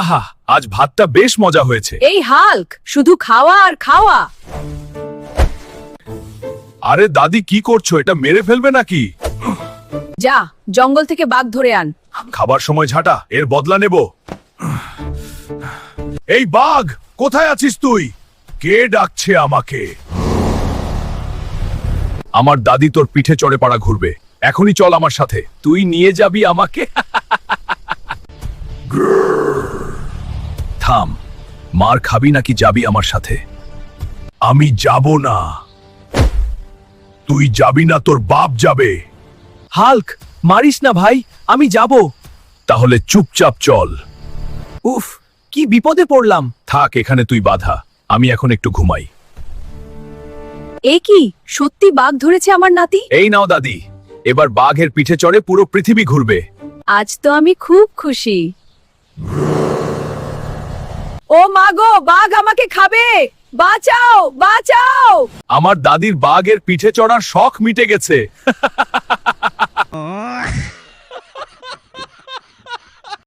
আহা, আজ ভাতটা বেশ মজা হয়েছে। এই হাল্ক, শুধু খাওয়া আর খাওয়া। আরে দাদি, কি করছো? এটা মেরে ফেলবে নাকি? যা, জঙ্গল থেকে বাঘ ধরে আন। খাবার সময় ঝাঁটা, এর বদলা নেব। এই বাঘ, কোথায় আছিস তুই? কে ডাকছে আমাকে? আমার দাদি তোর পিঠে চড়ে পাড়া ঘুরবে। এখনই চল আমার সাথে। তুই নিয়ে যাবি আমাকে? থাম, মার খাবি নাকি যাবি আমার সাথে? আমি যাব না। তুই যাবি না, তোর বাপ যাবে। হাল্ক, মারিস না ভাই, আমি যাব। তাহলে চুপচাপ চল। উফ, কি বিপদে পড়লাম। থাক এখানে, তুই বাধা। আমি এখন একটু ঘুমাই। এ কি, সত্যি বাঘ ধরেছে আমার নাতি? এই নাও দাদি, এবার বাঘের পিঠে চড়ে পুরো পৃথিবী ঘুরবে। আজ তো আমি খুব খুশি। ও মা গো, বাঘ আমাকে খাবে! বাঁচাও, বাঁচাও! আমার দাদির বাঘের পিঠে চড়ার শখ মিটে গেছে।